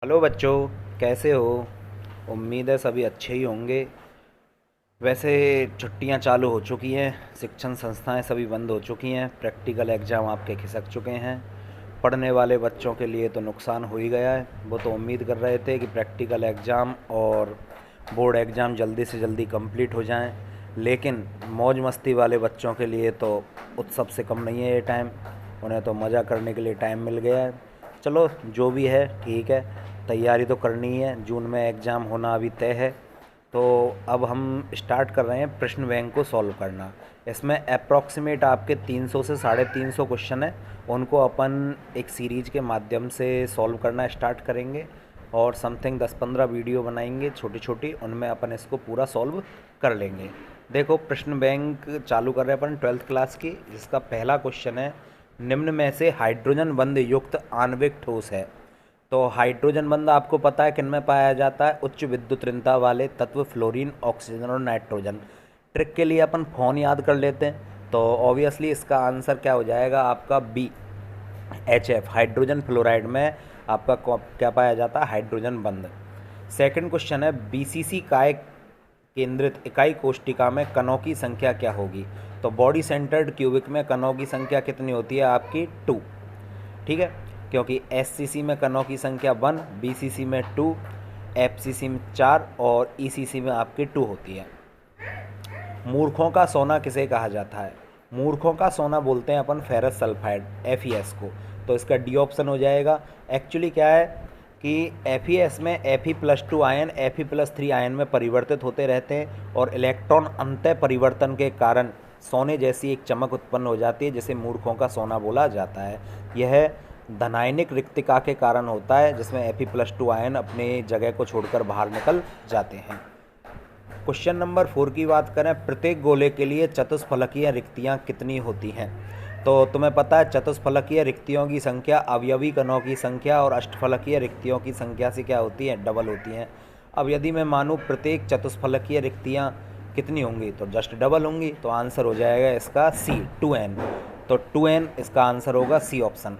Hello बच्चों, कैसे हो? उम्मीद है सभी अच्छे ही होंगे। वैसे छुट्टियां चालू हो चुकी हैं, शिक्षण संस्थाएं सभी बंद हो चुकी हैं, प्रैक्टिकल एग्ज़ाम आपके खिसक चुके हैं। पढ़ने वाले बच्चों के लिए तो नुकसान हो ही गया है। वो तो उम्मीद कर रहे थे कि प्रैक्टिकल एग्ज़ाम और बोर्ड एग्ज़ाम जल्दी से जल्दी कंप्लीट हो जाएं, लेकिन मौज मस्ती वाले बच्चों के लिए तो उत्सव से कम नहीं है ये टाइम। उन्हें तो मज़ा करने के लिए टाइम मिल गया है। चलो, जो भी है ठीक है, तैयारी तो करनी ही है। जून में एग्ज़ाम होना अभी तय है। तो अब हम स्टार्ट कर रहे हैं प्रश्न बैंक को सॉल्व करना। इसमें अप्रॉक्सीमेट आपके 300 से 350 क्वेश्चन है, उनको अपन एक सीरीज के माध्यम से सॉल्व करना स्टार्ट करेंगे और समथिंग 10-15 वीडियो बनाएंगे छोटी छोटी, उनमें अपन इसको पूरा सॉल्व कर लेंगे। देखो, प्रश्न बैंक चालू कर रहे हैं अपन 12th क्लास की, जिसका पहला क्वेश्चन है, निम्न में से हाइड्रोजन बंध युक्त आणविक ठोस है। तो हाइड्रोजन बंध आपको पता है किन में पाया जाता है? उच्च विद्युत ऋणता वाले तत्व फ्लोरीन, ऑक्सीजन और नाइट्रोजन। ट्रिक के लिए अपन फोन याद कर लेते हैं, तो ऑब्वियसली इसका आंसर क्या हो जाएगा आपका? बी, HF, हाइड्रोजन फ्लोराइड में आपका क्या पाया जाता है? हाइड्रोजन बंध। सेकंड क्वेश्चन है, BCC काय केंद्रित इकाई कोष्टिका में कणों की संख्या क्या होगी? तो बॉडी सेंटर्ड क्यूबिक में कणों की संख्या कितनी होती है आपकी? 2। ठीक है, क्योंकि SCC में कणों की संख्या 1, BCC में 2, FCC में 4 और ECC में आपकी 2 होती है। मूर्खों का सोना किसे कहा जाता है? मूर्खों का सोना बोलते हैं अपन फेरस सल्फाइड, FeS को। तो इसका डी ऑप्शन हो जाएगा। एक्चुअली क्या है कि FeS में Fe+2 आयन Fe+3 आयन में परिवर्तित होते रहते हैं और इलेक्ट्रॉन अंतः परिवर्तन के कारण सोने जैसी एक चमक उत्पन्न हो जाती है, जिसे मूर्खों का सोना बोला जाता है। यह धनायनिक रिक्तिका के कारण होता है, जिसमें Fe+2 आयन अपने जगह को छोड़कर बाहर निकल जाते हैं। क्वेश्चन नंबर 4 की बात करें, प्रत्येक गोले के लिए चतुष्फलकीय रिक्तियां कितनी होती हैं? तो तुम्हें पता है चतुष्फलकीय रिक्तियों की संख्या अवयवी कणों की संख्या और अष्टफलकीय रिक्तियों की संख्या से क्या होती है? डबल होती हैं। अब यदि मैं मानूँ प्रत्येक चतुष्फलकीय रिक्तियां कितनी होंगी, तो जस्ट डबल होंगी। तो आंसर हो जाएगा इसका C, 2n। तो 2n इसका आंसर होगा C ऑप्शन।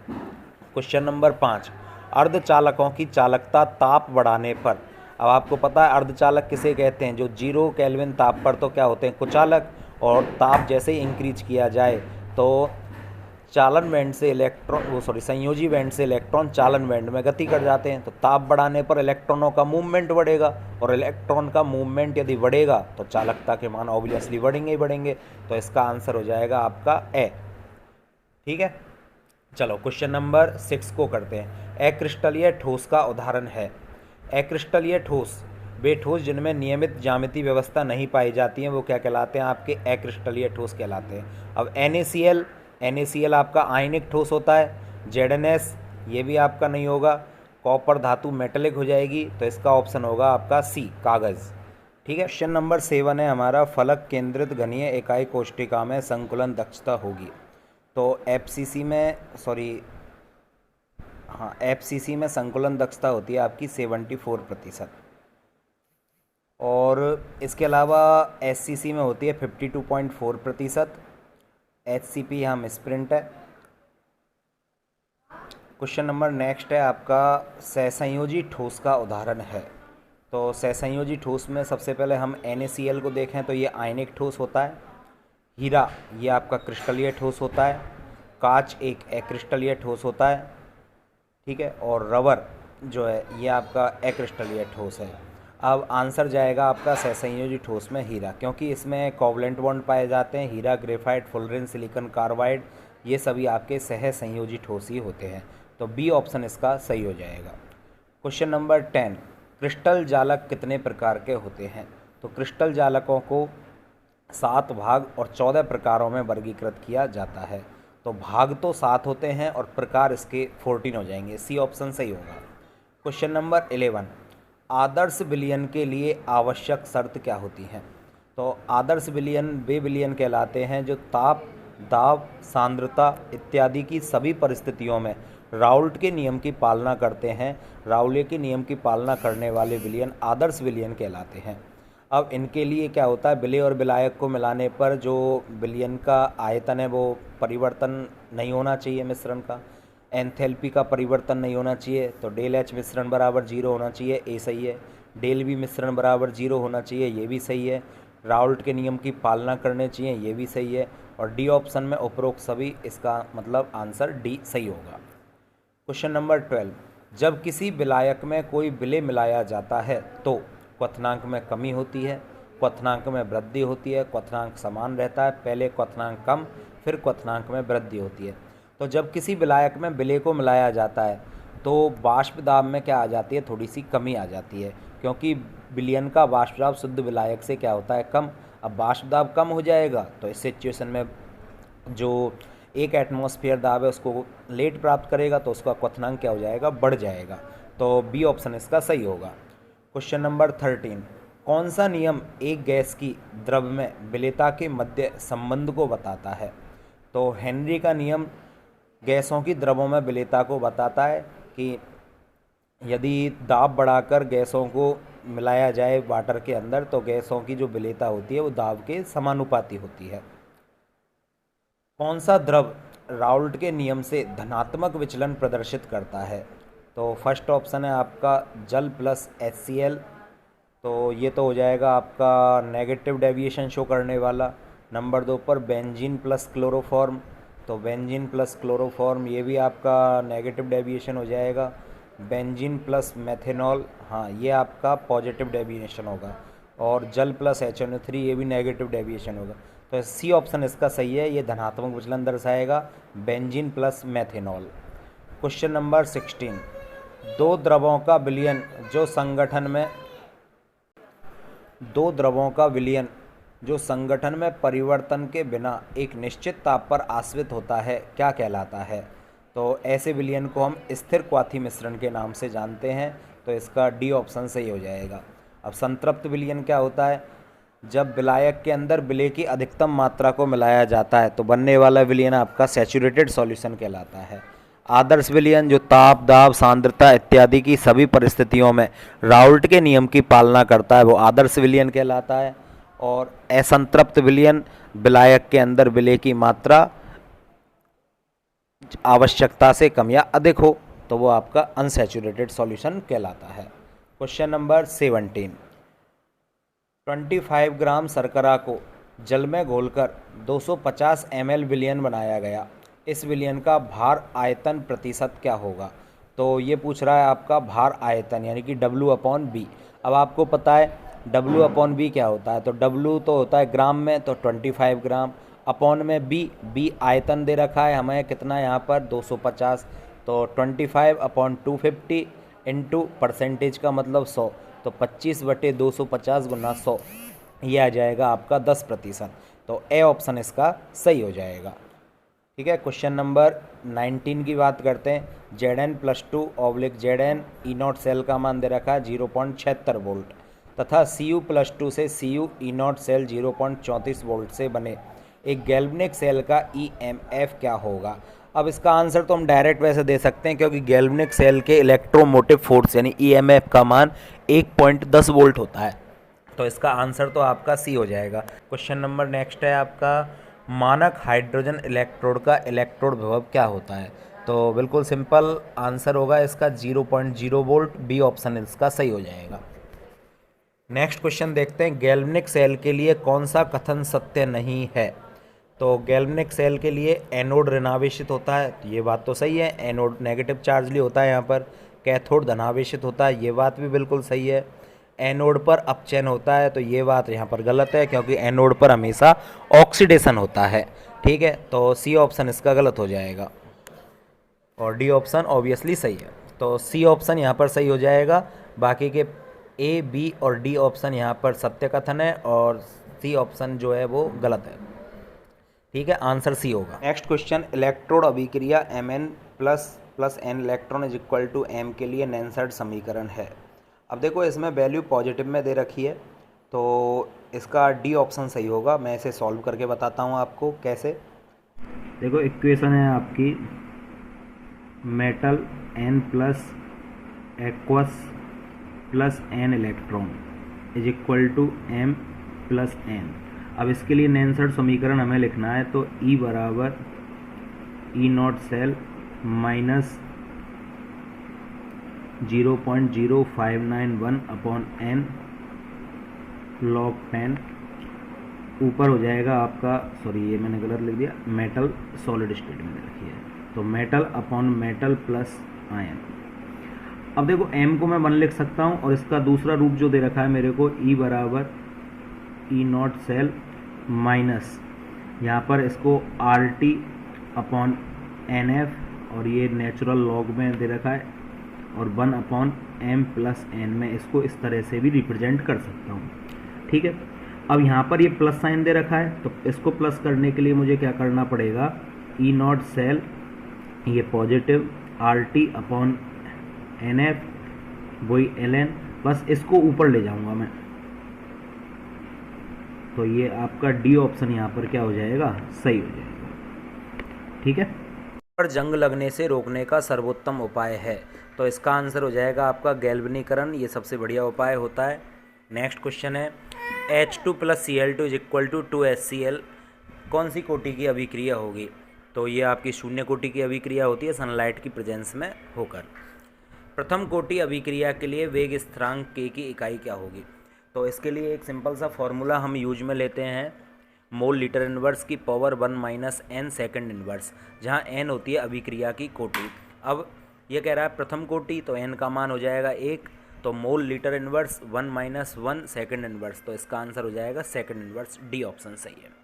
क्वेश्चन नंबर 5, अर्धचालकों की चालकता ताप बढ़ाने पर, अब आपको पता है अर्धचालक किसे कहते हैं? जो 0 केल्विन ताप पर तो क्या होते हैं? कुचालक। और ताप जैसे ही इंक्रीज किया जाए तो चालन बैंड से इलेक्ट्रॉन संयोजी बैंड से इलेक्ट्रॉन चालन बैंड में गति कर जाते हैं। तो ताप बढ़ाने पर इलेक्ट्रॉनों का मूवमेंट बढ़ेगा, और इलेक्ट्रॉन का मूवमेंट यदि बढ़ेगा तो चालकता के मान ऑब्वियसली बढ़ेंगे ही बढ़ेंगे। तो इसका आंसर हो जाएगा आपका ए। ठीक है, चलो क्वेश्चन नंबर 6 को करते हैं। अक्रिस्टलीय ठोस का उदाहरण है। अक्रिस्टलीय ठोस वे ठोस जिनमें नियमित ज्यामितीय व्यवस्था नहीं पाई जाती है, वो क्या कहलाते हैं? आपके अक्रिस्टलीय ठोस कहलाते हैं। अब NaCl आपका आयनिक ठोस होता है। ZnS ये भी आपका नहीं होगा। कॉपर धातु मेटेलिक हो जाएगी, तो इसका ऑप्शन होगा आपका C, कागज़। ठीक है, क्वेश्चन नंबर 7 है हमारा, फलक केंद्रित घनीय इकाई कोष्टिका में संकुलन दक्षता होगी। तो FCC में संकुलन दक्षता होती है आपकी 74%। और इसके अलावा SCC में होती है 52.4%। HCP यहाँ मिसप्रिंट है। क्वेश्चन नंबर नेक्स्ट है आपका, सहसंयोजी ठोस का उदाहरण है। तो सहसंयोजी ठोस में सबसे पहले हम NaCl को देखें तो ये आयनिक ठोस होता है। हीरा ये आपका क्रिस्टलीय ठोस होता है। कांच एक अक्रिस्टलीय ठोस होता है। ठीक है, और रबर जो है ये आपका अक्रिस्टलीय ठोस है। अब आंसर जाएगा आपका सहसंयोजी ठोस में हीरा, क्योंकि इसमें कोवलेंट बॉन्ड पाए जाते हैं। हीरा, ग्रेफाइट, फुलरिन, सिलिकॉन कार्बाइड ये सभी आपके सहसंयोजी ठोस ही होते हैं। तो बी ऑप्शन इसका सही हो जाएगा। क्वेश्चन नंबर 10, क्रिस्टल जालक कितने प्रकार के होते हैं? तो क्रिस्टल जालकों को 7 भाग और 14 प्रकारों में वर्गीकृत किया जाता है। तो भाग तो 7 होते हैं और प्रकार इसके 14 हो जाएंगे। सी ऑप्शन सही होगा। क्वेश्चन नंबर 11, आदर्श विलयन के लिए आवश्यक शर्त क्या होती है? तो आदर्श विलयन वे विलयन कहलाते हैं जो ताप, दाब, सांद्रता इत्यादि की सभी परिस्थितियों में राउल्ट के नियम की पालना करते हैं। राउले के नियम की पालना करने वाले विलयन आदर्श विलयन कहलाते हैं। अब इनके लिए क्या होता है, विलेय और विलायक को मिलाने पर जो विलयन का आयतन है वो परिवर्तन नहीं होना चाहिए मिश्रण का। एंथैल्पी का परिवर्तन नहीं होना चाहिए, तो डेल एच मिश्रण बराबर 0 होना चाहिए, ए सही है। डेल बी मिश्रण बराबर 0 होना चाहिए, ये भी सही है। राउल्ट के नियम की पालना करनी चाहिए, ये भी सही है। और डी ऑप्शन में उपरोक्त सभी, इसका मतलब आंसर डी सही होगा। क्वेश्चन नंबर 12, जब किसी विलायक में कोई विलेय मिलाया जाता है तो क्वथनांक में कमी होती है, क्वथनांक में वृद्धि होती है, क्वथनांक समान रहता है, पहले क्वथनांक कम फिर क्वथनांक में वृद्धि होती है। तो जब किसी विलायक में विलेय को मिलाया जाता है तो वाष्प दाब में क्या आ जाती है, थोड़ी सी कमी आ जाती है, क्योंकि विलयन का वाष्प दाब शुद्ध विलायक से क्या होता है, कम। अब वाष्प दाब कम हो जाएगा तो इस सिचुएशन में जो एक एटमॉस्फेयर दाब है उसको लेट प्राप्त करेगा, तो उसका क्वथनांक क्या हो जाएगा, बढ़ जाएगा। तो बी ऑप्शन इसका सही होगा। क्वेश्चन नंबर 13, कौन सा नियम एक गैस की द्रव में विलेयता के मध्य संबंध को बताता है? तो हेनरी का नियम गैसों की द्रवों में विलेयता को बताता है कि यदि दाब बढ़ाकर गैसों को मिलाया जाए वाटर के अंदर तो गैसों की जो विलेयता होती है वो दाब के समानुपाती होती है। कौन सा द्रव राउल्ट के नियम से धनात्मक विचलन प्रदर्शित करता है? तो फर्स्ट ऑप्शन है आपका जल प्लस HCl, तो ये तो हो जाएगा आपका नेगेटिव डेविएशन शो करने वाला। नंबर 2 पर बेंजीन प्लस क्लोरोफॉर्म, तो बेंजीन प्लस क्लोरोफॉर्म ये भी आपका नेगेटिव डेविएशन हो जाएगा। बेंजीन प्लस मेथेनॉल, हाँ ये आपका पॉजिटिव डेविएशन होगा। और जल प्लस HNO3 ये भी नेगेटिव डेविएशन होगा। तो सी ऑप्शन इसका सही है, ये धनात्मक विचलन दर्शाएगा, benzene plus methanol. Question number 16, दो द्रवों का विलयन जो संगठन में परिवर्तन के बिना एक निश्चित ताप पर आश्रित होता है क्या कहलाता है? तो ऐसे विलयन को हम स्थिर क्वाथी मिश्रण के नाम से जानते हैं, तो इसका डी ऑप्शन सही हो जाएगा। अब संतृप्त विलयन क्या होता है? जब विलायक के अंदर विलेय की अधिकतम मात्रा को मिलाया जाता है तो बनने वाला विलयन आपका सैचुरेटेड सॉल्यूशन कहलाता है। आदर्श विलयन जो ताप, दाब, सांद्रता इत्यादि की सभी परिस्थितियों में राउल्ट के नियम की पालना करता है, वो आदर्श विलयन कहलाता है। और असंतृप्त विलयन विलायक के अंदर विलेय की मात्रा आवश्यकता से कम या अधिक हो तो वो आपका अनसैचुरेटेड सॉल्यूशन कहलाता है। क्वेश्चन नंबर 17, 25 ग्राम शर्करा को जल में घोलकर 250 ml विलयन बनाया गया, इस विलयन का भार आयतन प्रतिशत क्या होगा? तो ये पूछ रहा है आपका भार आयतन यानी कि W/B। अब आपको पता है W/B क्या होता है, तो W तो होता है ग्राम में, तो 25 ग्राम, अपॉन में B आयतन दे रखा है हमें कितना यहाँ पर 250, तो 25/250 इंटू परसेंटेज का मतलब 100, तो 25/250 गुना 100, ये आ जाएगा आपका 10%। तो ए ऑप्शन इसका सही हो जाएगा। ठीक है, क्वेश्चन नंबर 19 की बात करते हैं। Zn+2/Zn E0 सेल का मान दे रखा है 0.76 वोल्ट तथा Cu+2 से Cu E0 सेल 0.34 वोल्ट से बने एक गैल्वेनिक सेल का EMF क्या होगा? अब इसका आंसर तो हम डायरेक्ट वैसे दे सकते हैं क्योंकि गैल्वेनिक सेल के इलेक्ट्रोमोटिव फोर्स यानी EMF का मान 1.10 वोल्ट होता है, तो इसका आंसर तो आपका सी हो जाएगा। क्वेश्चन नंबर नेक्स्ट है आपका, मानक हाइड्रोजन इलेक्ट्रोड का इलेक्ट्रोड विभव क्या होता है? तो बिल्कुल सिंपल आंसर होगा इसका 0.0 वोल्ट, बी ऑप्शन इसका सही हो जाएगा। नेक्स्ट क्वेश्चन देखते हैं, गैल्वेनिक सेल के लिए कौन सा कथन सत्य नहीं है? तो गैल्वेनिक सेल के लिए एनोड ऋणावेशित होता है, ये बात तो सही है, एनोड नेगेटिव चार्ज लिए होता है यहाँ पर। कैथोड धनावेशित होता है, ये बात भी बिल्कुल सही है। एनोड पर अपचयन होता है, तो ये बात यहाँ पर गलत है क्योंकि एनोड पर हमेशा ऑक्सीडेशन होता है। ठीक है, तो सी ऑप्शन इसका गलत हो जाएगा और डी ऑप्शन ऑब्वियसली सही है, तो सी ऑप्शन यहाँ पर सही हो जाएगा। बाकी के ए, बी और डी ऑप्शन यहाँ पर सत्य कथन है और सी ऑप्शन जो है वो गलत है। ठीक है, आंसर सी होगा। नेक्स्ट क्वेश्चन, इलेक्ट्रोड अभिक्रिया Mn+N electron is equal to M के लिए नैनसर्ड समीकरण है। अब देखो इसमें वैल्यू पॉजिटिव में दे रखी है, तो इसका डी ऑप्शन सही होगा। मैं इसे सॉल्व करके बताता हूँ आपको कैसे। देखो इक्वेशन है आपकी, metal N plus aqueous plus N electron is equal to M plus N। अब इसके लिए नैनसर्ड समीकरण हमें लिखना है, तो E बराबर E0 cell minus 0.0591 upon n log 10 ऊपर हो जाएगा आपका, सॉरी ये मैंने गलत लिख दिया, मेटल सॉलिड स्टेट में रखी है, तो metal upon metal plus ion. अब देखो m को मैं 1 लिख सकता हूँ और इसका दूसरा रूप जो दे रखा है मेरे को E बराबर ई नॉट सेल माइनस यहाँ पर इसको RT अपॉन NF और ये नेचुरल लॉग में दे रखा है और 1 अपॉन m प्लस n में इसको इस तरह से भी रिप्रेजेंट कर सकता हूँ। ठीक है, अब यहाँ पर ये प्लस साइन दे रखा है तो इसको प्लस करने के लिए मुझे क्या करना पड़ेगा, ई नॉट सेल ये पॉजिटिव RT अपॉन NF वही ln, बस इसको ऊपर ले जाऊंगा मैं, तो ये आपका डी ऑप्शन यहाँ पर क्या हो जाएगा, सही हो जाएगा। ठीक है, पर जंग लगने से रोकने का सर्वोत्तम उपाय है, तो इसका आंसर हो जाएगा आपका गैल्वनीकरण, ये सबसे बढ़िया उपाय होता है। नेक्स्ट क्वेश्चन है H2 plus Cl2 is equal to 2HCl कौन सी कोटि की अभिक्रिया होगी, तो ये आपकी शून्य कोटि की अभिक्रिया होती है सनलाइट की प्रेजेंस में होकर। प्रथम कोटि अभिक्रिया के लिए वेग स्थिरांक k की इकाई क्या होगी, तो इसके लिए एक सिंपल सा फॉर्मूला हम यूज में लेते हैं, मोल लीटर इनवर्स की power 1 minus n second inverse, जहाँ n होती है अभिक्रिया की कोटि। अब ये कह रहा है प्रथम कोटि, तो n का मान हो जाएगा 1, तो mole litre inverse 1 minus 1 second inverse, तो इसका आंसर हो जाएगा सेकेंड इनवर्स, डी ऑप्शन सही है।